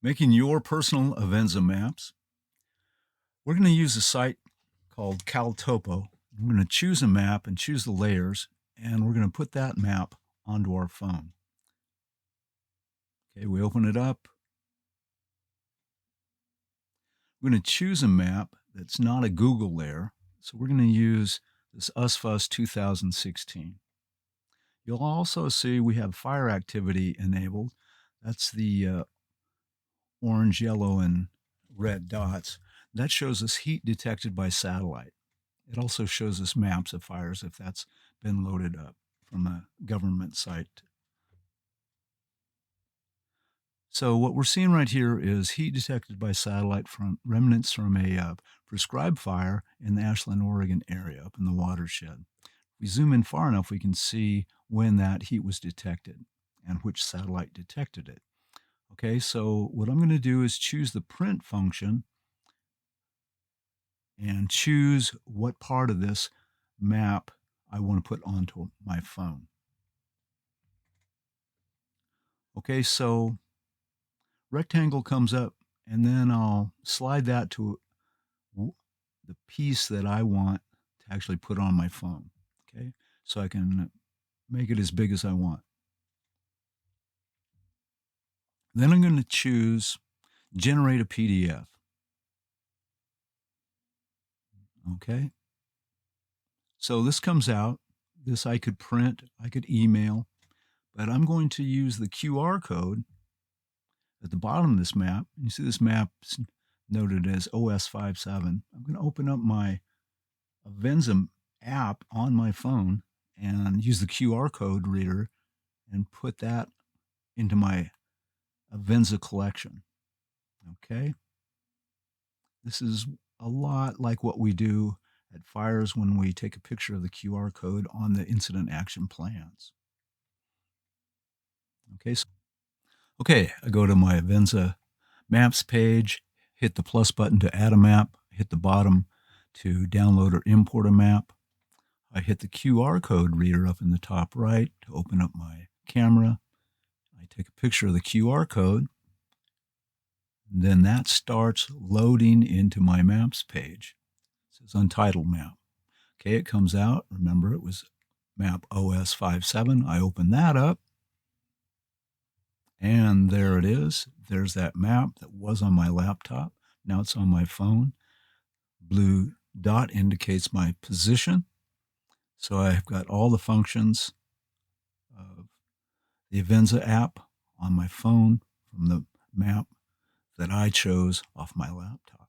Making your personal Avenza maps. We're going to use a site called CalTopo. We're going to choose a map and choose the layers, and we're going to put that map onto our phone. Okay, we open it up. We're going to choose a map that's not a Google layer, so we're going to use this USFUS 2016. You'll also see we have fire activity enabled. That's the orange, yellow, and red dots. That shows us heat detected by satellite. It also shows us maps of fires if that's been loaded up from a government site. So what we're seeing right here is heat detected by satellite from remnants from a prescribed fire in the Ashland, Oregon area up in the watershed. If we zoom in far enough, we can see when that heat was detected and which satellite detected it. Okay, so what I'm going to do is choose the print function and choose what part of this map I want to put onto my phone. Okay, so rectangle comes up, and then I'll slide that to the piece that I want to actually put on my phone. Okay, so I can make it as big as I want. Then I'm going to choose generate a PDF. Okay, so this comes out. This I could print, I could email, but I'm going to use the QR code at the bottom of this map. You see this map noted as OS57. I'm going to open up my Avenza app on my phone and use the QR code reader and put that into my Avenza collection. Okay. This is a lot like what we do at fires when we take a picture of the QR code on the incident action plans. Okay, I go to my Avenza maps page, hit the plus button to add a map, hit the bottom to download or import a map. I hit the QR code reader up in the top right to open up my camera. I take a picture of the QR code. Then that starts loading into my maps page. It says untitled map. Okay, it comes out. Remember, it was map OS57. I open that up. And there it is. There's that map that was on my laptop. Now it's on my phone. Blue dot indicates my position. So I've got all the functions of the Avenza app on my phone from the map that I chose off my laptop.